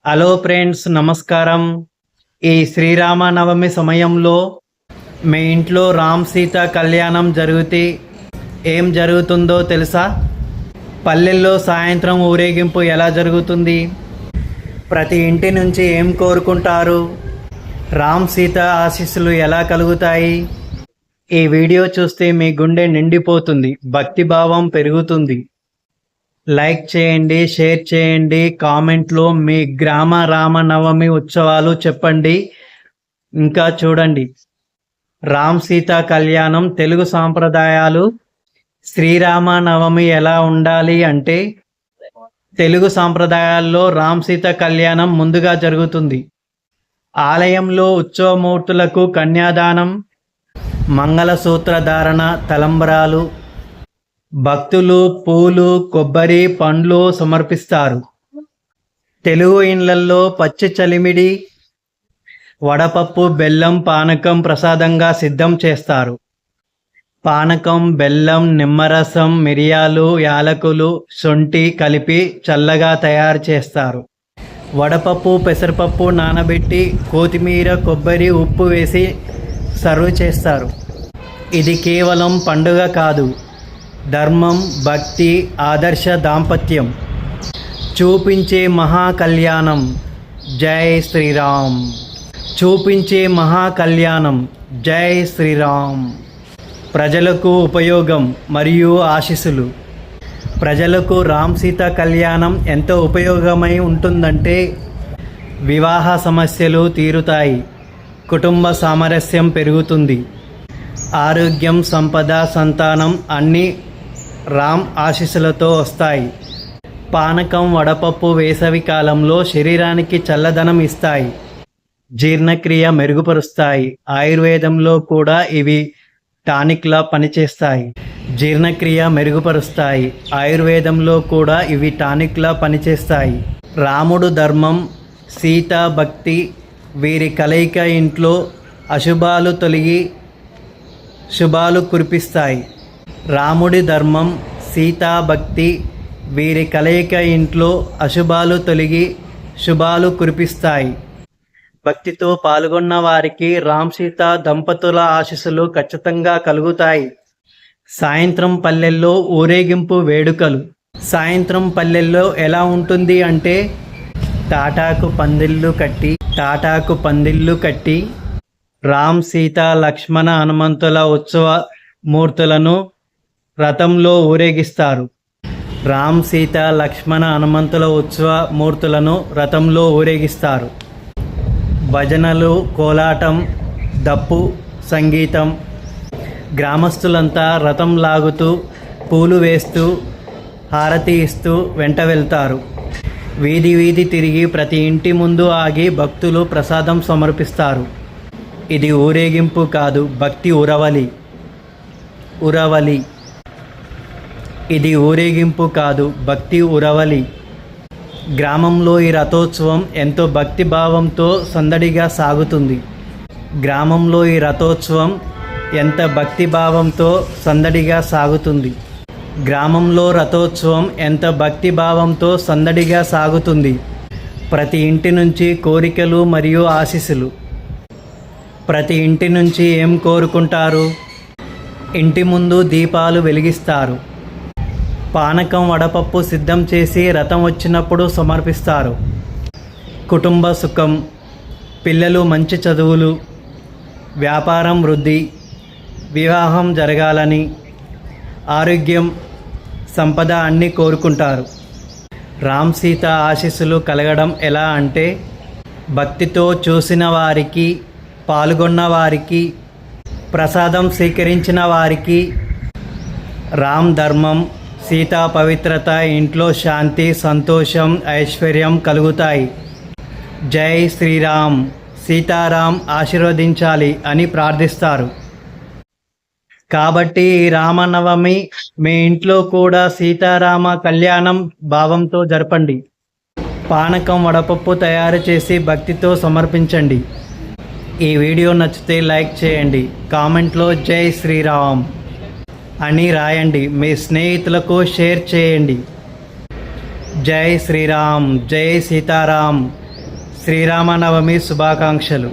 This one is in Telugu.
హలో ఫ్రెండ్స్, నమస్కారం. ఈ శ్రీరామనవమి సమయంలో మీ ఇంట్లో రామ్ సీత కళ్యాణం జరిగితే ఏం జరుగుతుందో తెలుసా? పల్లెల్లో సాయంత్రం ఊరేగింపు ఎలా జరుగుతుంది? ప్రతి ఇంటి నుంచి ఏం కోరుకుంటారు? రామ్ సీత ఆశీస్సులు ఎలా కలుగుతాయి? ఈ వీడియో చూస్తే మీ గుండె నిండిపోతుంది, భక్తిభావం పెరుగుతుంది. లైక్ చేయండి, షేర్ చేయండి, కామెంట్లో మీ గ్రామ రామనవమి ఉత్సవాలు చెప్పండి. ఇంకా చూడండి, రామ్ సీతా కళ్యాణం తెలుగు సాంప్రదాయాలు. శ్రీరామనవమి ఎలా ఉండాలి అంటే, తెలుగు సాంప్రదాయాల్లో రామ్ సీత కళ్యాణం ముందుగా జరుగుతుంది. ఆలయంలో ఉత్సవమూర్తులకు కన్యాదానం, మంగళసూత్ర ధారణ, తలంబ్రాలు, భక్తులు పూలు, కొబ్బరి, పండ్లు సమర్పిస్తారు. తెలుగు ఇండ్లల్లో పచ్చి చలిమిడి, వడపప్పు, బెల్లం, పానకం ప్రసాదంగా సిద్ధం చేస్తారు. పానకం, బెల్లం, నిమ్మరసం, మిరియాలు, యాలకులు, శొంఠి కలిపి చల్లగా తయారు చేస్తారు. వడపప్పు, పెసరపప్పు నానబెట్టి కొత్తిమీర, కొబ్బరి, ఉప్పు వేసి సర్వ్ చేస్తారు. ఇది కేవలం పండుగ కాదు, ధర్మం, భక్తి, ఆదర్శ దాంపత్యం చూపించే మహాకళ్యాణం. జై శ్రీరామ్. చూపించే మహాకళ్యాణం. జై శ్రీరామ్. ప్రజలకు ఉపయోగం మరియు ఆశీస్సులు. ప్రజలకు రామ్ సీత కళ్యాణం ఎంత ఉపయోగమై ఉంటుందంటే, వివాహ సమస్యలు తీరుతాయి, కుటుంబ సామరస్యం పెరుగుతుంది, ఆరోగ్యం, సంపద, సంతానం అన్నీ రామ్ ఆశీస్సులతో వస్తాయి. పానకం, వడపప్పు వేసవి కాలంలో శరీరానికి చల్లదనం ఇస్తాయి, జీర్ణక్రియ మెరుగుపరుస్తాయి. ఆయుర్వేదంలో కూడా ఇవి టానిక్లా పనిచేస్తాయి. జీర్ణక్రియ మెరుగుపరుస్తాయి. ఆయుర్వేదంలో కూడా ఇవి టానిక్లా పనిచేస్తాయి. రాముడు ధర్మం, సీత భక్తి, వీరి కలయిక ఇంట్లో అశుభాలు తొలగి శుభాలు కురిపిస్తాయి. రాముడి ధర్మం, సీతా భక్తి, వీరి కలయిక ఇంట్లో అశుభాలు తొలగి శుభాలు కురిపిస్తాయి. భక్తితో పాల్గొన్న వారికి రామ్ సీత దంపతుల ఆశీస్సులు ఖచ్చితంగా కలుగుతాయి. సాయంత్రం పల్లెల్లో ఊరేగింపు వేడుకలు. సాయంత్రం పల్లెల్లో ఎలా ఉంటుంది అంటే, తాటాకు పందిళ్ళు కట్టి రామ్, సీత, లక్ష్మణ, హనుమంతుల ఉత్సవ మూర్తులను రథంలో ఊరేగిస్తారు. రామ్, సీత, లక్ష్మణ, హనుమంతుల ఉత్సవ మూర్తులను రథంలో ఊరేగిస్తారు. భజనలు, కోలాటం, దప్పు సంగీతం. గ్రామస్తులంతా రథం లాగుతూ, పూలు వేస్తూ, హారతి ఇస్తూ వెంట వెళ్తారు. వీధి వీధి తిరిగి ప్రతి ఇంటి ముందు ఆగి భక్తులు ప్రసాదం సమర్పిస్తారు. ఇది ఊరేగింపు కాదు, భక్తి ఉరవలి. ఇది ఊరేగింపు కాదు, భక్తి ఉరవలి. గ్రామంలో ఈ రథోత్సవం ఎంతో భక్తిభావంతో సందడిగా సాగుతుంది. గ్రామంలో ఈ రథోత్సవం ఎంత భక్తిభావంతో సందడిగా సాగుతుంది. గ్రామంలో రథోత్సవం ఎంత భక్తిభావంతో సందడిగా సాగుతుంది. ప్రతి ఇంటి నుంచి కోరికలు మరియు ఆశీస్సులు. ప్రతి ఇంటి నుంచి ఏం కోరుకుంటారు? ఇంటి ముందు దీపాలు వెలిగిస్తారు. పానకం, వడపప్పు సిద్ధం చేసి రథం వచ్చినప్పుడు సమర్పిస్తారు. కుటుంబ సుఖం, పిల్లలు మంచి చదువులు, వ్యాపారం వృద్ధి, వివాహం జరగాలని, ఆరోగ్యం, సంపద అన్నీ కోరుకుంటారు. రామ్ సీత ఆశీస్సులు కలగడం ఎలా అంటే, భక్తితో చూసిన వారికి, పాల్గొన్న వారికి, ప్రసాదం స్వీకరించిన వారికి. రామ్ ధర్మం, సీతా పవిత్రత, ఇంట్లో శాంతి, సంతోషం, ఐశ్వర్యం కలుగుతాయి. జై శ్రీరామ్. సీతారాం ఆశీర్వదించాలి అని ప్రార్థిస్తారు. కాబట్టి ఈ రామనవమి మీ ఇంట్లో కూడా సీతారామ కళ్యాణం భావంతో జరపండి. పానకం, వడపప్పు తయారు చేసి భక్తితో సమర్పించండి. ఈ వీడియో నచ్చితే లైక్ చేయండి, కామెంట్లో జై శ్రీరామ్ అని రాయండి. మీ స్నేహితులకు షేర్ చేయండి. జై శ్రీరామ్, జై సీతారాం. శ్రీరామనవమి శుభాకాంక్షలు.